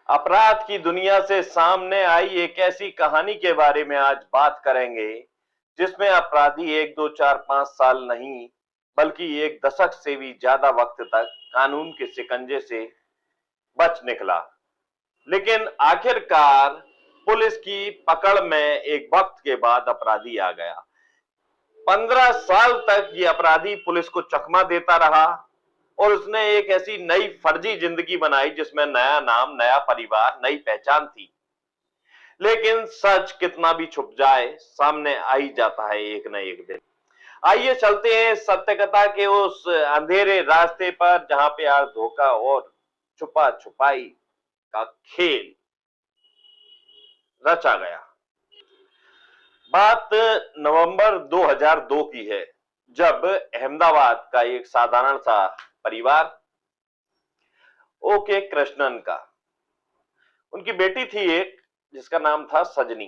अपराध की दुनिया से सामने आई एक ऐसी कहानी के बारे में आज बात करेंगे जिसमें अपराधी 1 2 4 5 साल नहीं बल्कि एक दशक से भी ज्यादा वक्त तक कानून के शिकंजे से बच निकला। लेकिन आखिरकार पुलिस की पकड़ में एक वक्त के बाद अपराधी आ गया। 15 साल तक ये अपराधी पुलिस को चकमा देता रहा और उसने एक ऐसी नई फर्जी जिंदगी बनाई जिसमें नया नाम, नया परिवार, नई पहचान थी। लेकिन सच कितना भी छुप जाए सामने आ ही जाता है एक न एक दिन। आइए चलते हैं सत्य कथा के उस अंधेरे रास्ते पर जहां पे आज धोखा और छुपा छुपाई का खेल रचा गया। बात नवंबर 2002 की है, जब अहमदाबाद का एक साधारण सा परिवार ओके कृष्णन का, उनकी बेटी थी एक जिसका नाम था सजनी।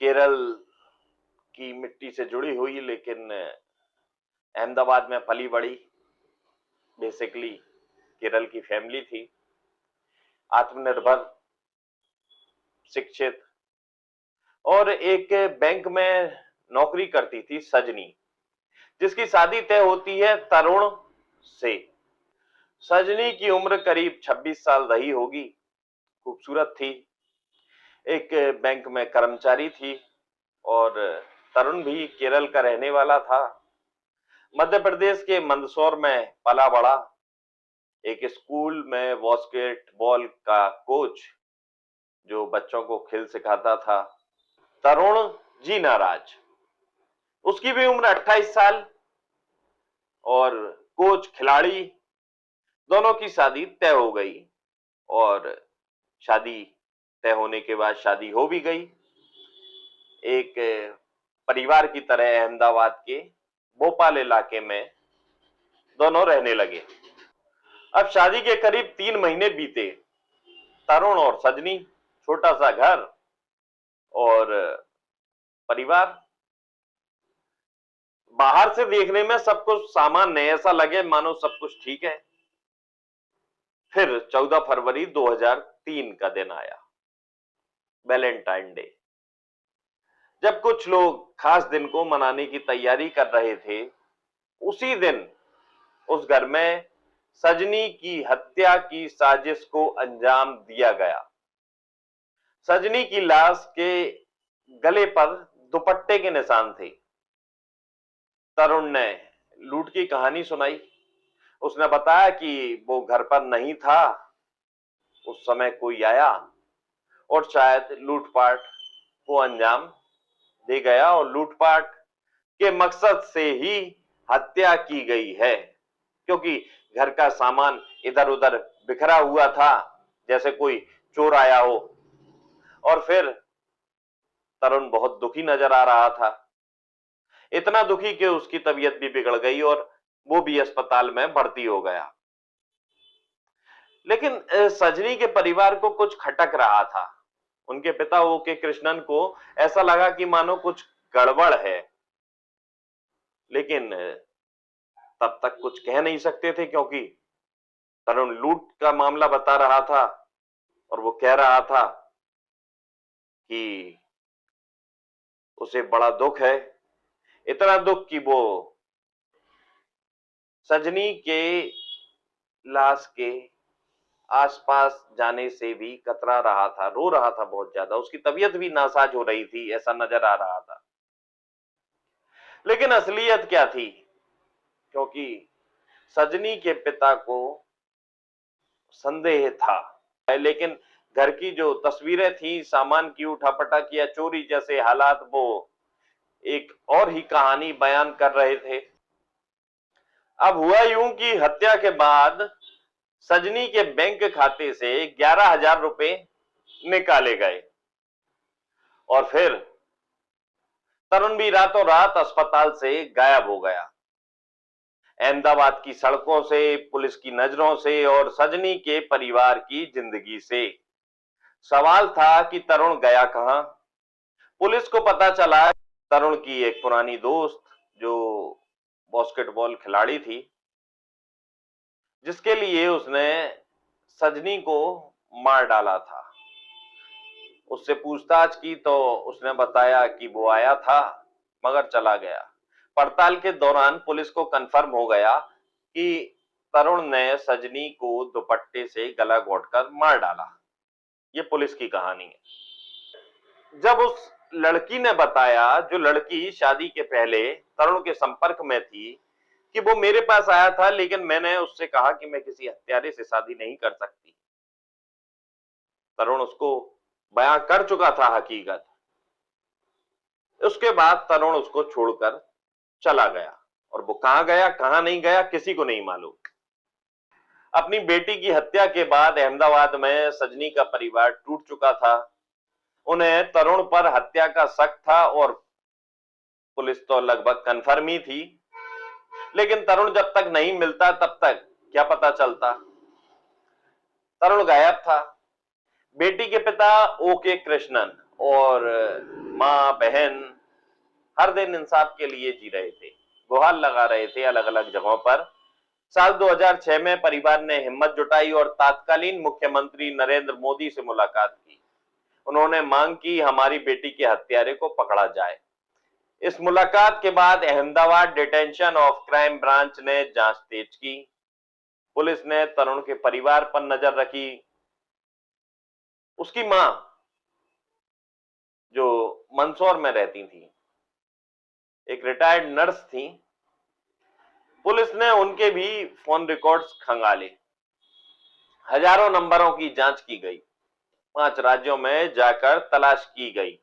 केरल की मिट्टी से जुड़ी हुई लेकिन अहमदाबाद में पली बड़ी, बेसिकली केरल की फैमिली थी, आत्मनिर्भर, शिक्षित और एक बैंक में नौकरी करती थी सजनी, जिसकी शादी तय होती है तरुण से। सजनी की उम्र करीब 26 साल रही होगी, खूबसूरत थी, एक बैंक में कर्मचारी थी और तरुण भी केरल का रहने वाला था। मध्य प्रदेश के मंदसौर में पला बड़ा, एक स्कूल में बास्केटबॉल का कोच जो बच्चों को खेल सिखाता था। तरुण जी नाराज, उसकी भी उम्र 28 साल और कोच खिलाड़ी, दोनों की शादी तय हो गई और शादी तय होने के बाद शादी हो भी गई। एक परिवार की तरह अहमदाबाद के भोपाल इलाके में दोनों रहने लगे। अब शादी के करीब 3 महीने बीते। तरुण और सजनी, छोटा सा घर और परिवार। बाहर से देखने में सब कुछ सामान्य है, ऐसा लगे मानो सब कुछ ठीक है। फिर 14 फरवरी 2003 का दिन आया, वैलेंटाइन डे। जब कुछ लोग खास दिन को मनाने की तैयारी कर रहे थे, उसी दिन उस घर में सजनी की हत्या की साजिश को अंजाम दिया गया। सजनी की लाश के गले पर दुपट्टे के निशान थे। तरुण ने लूट की कहानी सुनाई। उसने बताया कि वो घर पर नहीं था, उस समय कोई आया और शायद लूटपाट को अंजाम दे गया और लूटपाट के मकसद से ही हत्या की गई है, क्योंकि घर का सामान इधर उधर बिखरा हुआ था, जैसे कोई चोर आया हो। और फिर तरुण बहुत दुखी नजर आ रहा था, इतना दुखी कि उसकी तबीयत भी बिगड़ गई और वो भी अस्पताल में भर्ती हो गया। लेकिन सजनी के परिवार को कुछ खटक रहा था। उनके पिता ओके कृष्णन को ऐसा लगा कि मानो कुछ गड़बड़ है, लेकिन तब तक कुछ कह नहीं सकते थे क्योंकि तरुण लूट का मामला बता रहा था और वो कह रहा था कि उसे बड़ा दुख है, इतना दुख कि वो सजनी के लाश के आसपास जाने से भी कतरा रहा था, रो रहा था बहुत ज्यादा, उसकी तबीयत भी नासाज हो रही थी, ऐसा नजर आ रहा था। लेकिन असलियत क्या थी? क्योंकि सजनी के पिता को संदेह था, लेकिन घर की जो तस्वीरें थी, सामान की उठापटक या चोरी जैसे हालात, वो एक और ही कहानी बयान कर रहे थे। अब हुआ यूं कि हत्या के बाद सजनी के बैंक खाते से 11,000 रुपए निकाले गए और फिर तरुण भी रातों रात अस्पताल से गायब हो गया, अहमदाबाद की सड़कों से, पुलिस की नजरों से और सजनी के परिवार की जिंदगी से। सवाल था कि तरुण गया कहां? पुलिस को पता चला तरुण की एक पुरानी दोस्त जो बास्केटबॉल खिलाड़ी थी, जिसके लिए उसने सजनी को मार डाला था। उससे पूछताछ की तो उसने बताया कि वो आया था मगर चला गया। पड़ताल के दौरान पुलिस को कंफर्म हो गया कि तरुण ने सजनी को दुपट्टे से गला घोंटकर मार डाला। ये पुलिस की कहानी है। जब उस लड़की ने बताया, जो लड़की शादी के पहले तरुण के संपर्क में थी, कि वो मेरे पास आया था लेकिन मैंने उससे कहा कि मैं किसी हत्यारे से शादी नहीं कर सकती। तरुण उसको बयां कर चुका था हकीकत। उसके बाद तरुण उसको छोड़कर चला गया और वो कहां गया कहां नहीं गया किसी को नहीं मालूम। अपनी बेटी की हत्या के बाद अहमदाबाद में सजनी का परिवार टूट चुका था। उन्हें तरुण पर हत्या का शक था और पुलिस तो लगभग कन्फर्म ही थी, लेकिन तरुण जब तक नहीं मिलता तब तक क्या पता चलता। तरुण गायब था। बेटी के पिता ओके कृष्णन और मां बहन हर दिन इंसाफ के लिए जी रहे थे, गुहार लगा रहे थे अलग अलग जगहों पर। साल 2006 में परिवार ने हिम्मत जुटाई और तत्कालीन मुख्यमंत्री नरेंद्र मोदी से मुलाकात की। उन्होंने मांग की हमारी बेटी के हत्यारे को पकड़ा जाए। इस मुलाकात के बाद Ahmedabad detention of crime branch ने जांच तेज की। पुलिस ने तरुण के परिवार पर नजर रखी। उसकी मां, जो मंदसौर में रहती थी, एक रिटायर्ड नर्स थी, पुलिस ने उनके भी फोन रिकॉर्ड्स खंगाले। हजारों नंबरों की जांच की गई। 5 राज्यों में जाकर तलाश की गई,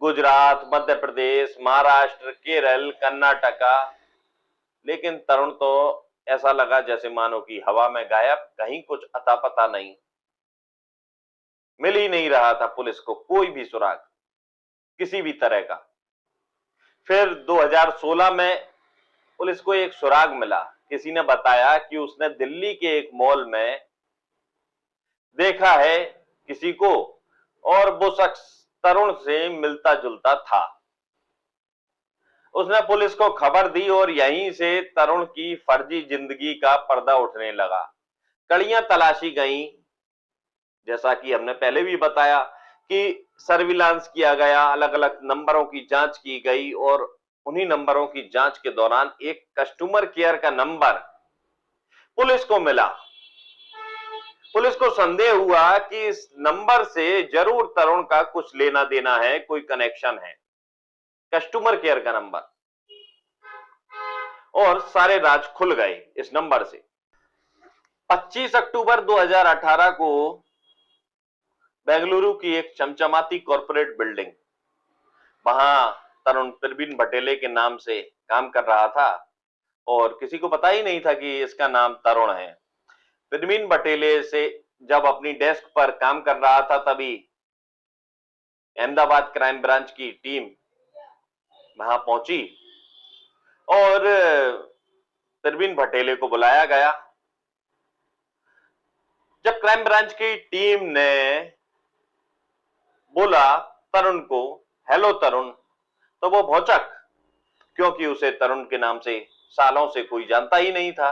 गुजरात, मध्य प्रदेश, महाराष्ट्र, केरल, कर्नाटका। लेकिन तरुण तो ऐसा लगा जैसे मानो कि हवा में गायब, कहीं कुछ अता पता नहीं। मिल ही नहीं रहा था पुलिस को कोई भी सुराग किसी भी तरह का। फिर 2016 में पुलिस को एक सुराग मिला। किसी ने बताया कि उसने दिल्ली के एक मॉल में देखा है किसी को और वो शख्स तरुण से मिलता जुलता था। उसने पुलिस को खबर दी और यहीं से तरुण की फर्जी जिंदगी का पर्दा उठने लगा। कड़ियां तलाशी गईं, जैसा कि हमने पहले भी बताया कि सर्विलांस किया गया, अलग अलग नंबरों की जांच की गई और उन्हीं नंबरों की जांच के दौरान एक कस्टमर केयर का नंबर पुलिस को मिला। पुलिस को संदेह हुआ कि इस नंबर से जरूर तरुण का कुछ लेना देना है, कोई कनेक्शन है। कस्टमर केयर का नंबर, और सारे राज खुल गए इस नंबर से। 25 अक्टूबर 2018 को बेंगलुरु की एक चमचमाती कॉर्पोरेट बिल्डिंग, वहां तरुण प्रवीण भटेले के नाम से काम कर रहा था और किसी को पता ही नहीं था कि इसका नाम तरुण है। प्रवीण भटेले से जब अपनी डेस्क पर काम कर रहा था तभी अहमदाबाद क्राइम ब्रांच की टीम वहां पहुंची और प्रवीण भटेले को बुलाया गया। जब क्राइम ब्रांच की टीम ने बोला तरुण को, हेलो तरुण, तो वो भौचक, क्योंकि उसे तरुण के नाम से सालों से कोई जानता ही नहीं था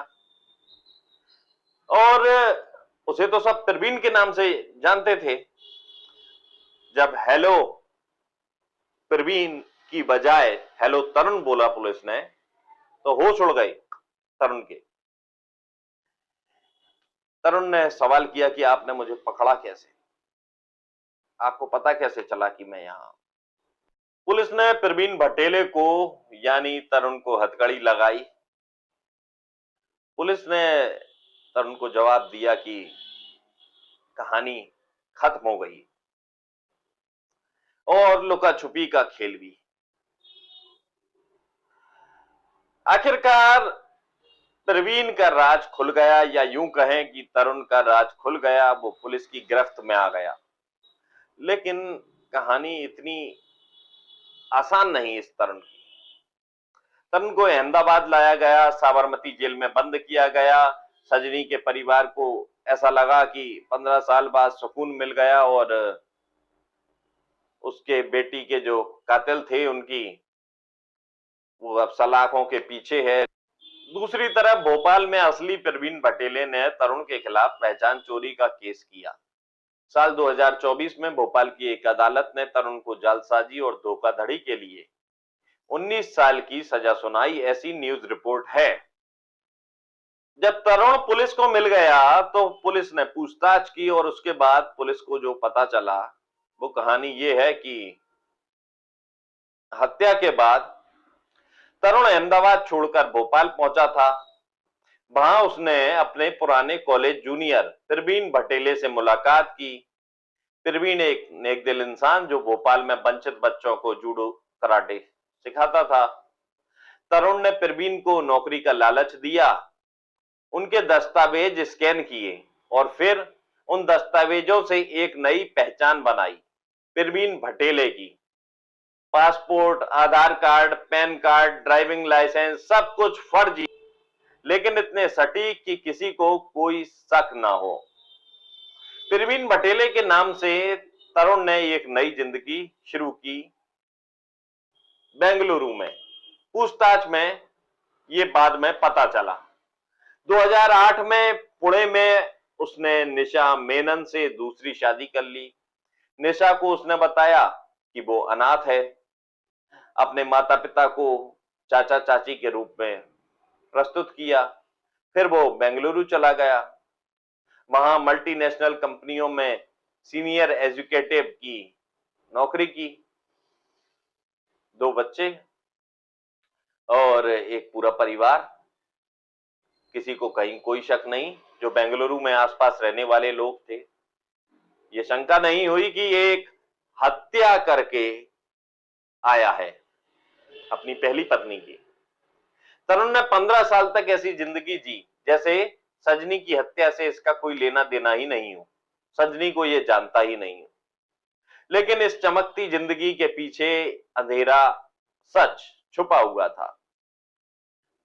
और उसे तो सब प्रवीण के नाम से जानते थे। जब हेलो प्रवीण की बजाय हेलो तरुण बोला पुलिस ने, तो होश उड़ गई तरुण के। तरुण ने सवाल किया कि आपने मुझे पकड़ा कैसे, आपको पता कैसे चला कि मैं यहां। पुलिस ने प्रवीण भटेले को यानी तरुण को हथकड़ी लगाई। पुलिस ने तरुण को जवाब दिया कि कहानी खत्म हो गई और लुका छुपी का खेल भी। आखिरकार प्रवीण का राज खुल गया, या यूं कहें कि तरुण का राज खुल गया, वो पुलिस की गिरफ्त में आ गया। लेकिन कहानी इतनी आसान नहीं इस तरुण की। तरुण को अहमदाबाद लाया गया, साबरमती जेल में बंद किया गया। सजनी के परिवार को ऐसा लगा कि 15 साल बाद सुकून मिल गया और उसके बेटी के जो कातिल थे उनकी वो अब सलाखों के पीछे है। दूसरी तरफ भोपाल में असली प्रवीण भटेले ने तरुण के खिलाफ पहचान चोरी का केस किया। साल 2024 में भोपाल की एक अदालत ने तरुण को जालसाजी और धोखाधड़ी के लिए 19 साल की सजा सुनाई, ऐसी न्यूज रिपोर्ट है। जब तरुण पुलिस को मिल गया तो पुलिस ने पूछताछ की और उसके बाद पुलिस को जो पता चला वो कहानी ये है कि हत्या के बाद तरुण अहमदाबाद छोड़कर भोपाल पहुंचा था। वहां उसने अपने पुराने कॉलेज जूनियर प्रवीण भटेले से मुलाकात की। प्रवीण एक नेकदिल इंसान जो भोपाल में वंचित बच्चों को जूडो कराटे सिखाता था। तरुण ने प्रवीण को नौकरी का लालच दिया, उनके दस्तावेज स्कैन किए और फिर उन दस्तावेजों से एक नई पहचान बनाई, प्रवीण भटेले की। Passport, Aadhaar card, pan card, driving licence, सब कुछ फर्जी, लेकिन इतने सटीक कि किसी को कोई शक ना हो। प्रवीण भटेले के नाम से तरुण ने एक नई जिंदगी शुरू की बेंगलुरु में। पूछताछ में ये बाद में पता चला। 2008 में पुणे में उसने निशा मेनन से दूसरी शादी कर ली। निशा को उसने बताया कि वो अनाथ है। अपने माता पिता को चाचा चाची के रूप में प्रस्तुत किया। फिर वो बेंगलुरु चला गया। वहां मल्टीनेशनल कंपनियों में सीनियर एग्जीक्यूटिव की नौकरी की। 2 बच्चे और एक पूरा परिवार। किसी को कहीं कोई शक नहीं, जो बेंगलुरु में आसपास रहने वाले लोग थे। ये शंका नहीं हुई कि ये एक हत्या करके आया है अपनी पहली पत्नी की। तरुण ने 15 साल तक ऐसी जिंदगी जी जैसे सजनी की हत्या से इसका कोई लेना देना ही नहीं हो, सजनी को ये जानता ही नहीं हो। लेकिन इस चमकती जिंदगी के पीछे अंधेरा सच छुपा हुआ था।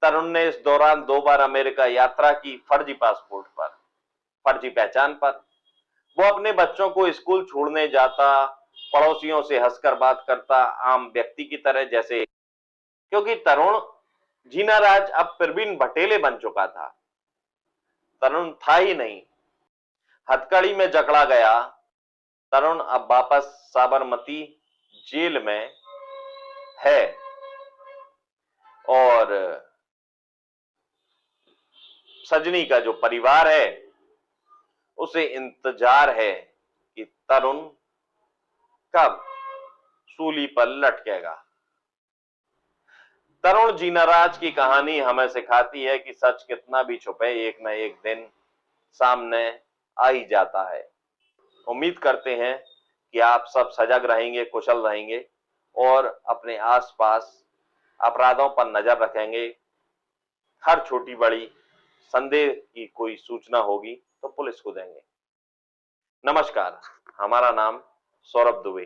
तरुण ने इस दौरान 2 बार अमेरिका यात्रा की, फर्जी पासपोर्ट पर, फर्जी पहचान पर। वो अपने बच्चों को स्कूल छोड़ने जाता, पड़ोसियों से हंसकर बात करता, आम व्यक्ति की तरह जैसे, क्योंकि तरुण जीनाराज अब प्रवीण भटेले बन चुका था। तरुण था ही नहीं, हथकड़ी में जकड़ा गया। तरुण अब वापस साबरमती जेल में है और सजनी का जो परिवार है उसे इंतजार है कि तरुण कब सूली पर लटकेगा। तरुण जीनाराज की कहानी हमें सिखाती है कि सच कितना भी छुपे, एक न एक दिन सामने आ ही जाता है। उम्मीद करते हैं कि आप सब सजग रहेंगे, कुशल रहेंगे और अपने आसपास अपराधों पर नजर रखेंगे। हर छोटी बड़ी संदेह की कोई सूचना होगी तो पुलिस को देंगे। नमस्कार, हमारा नाम सौरभ दुबे।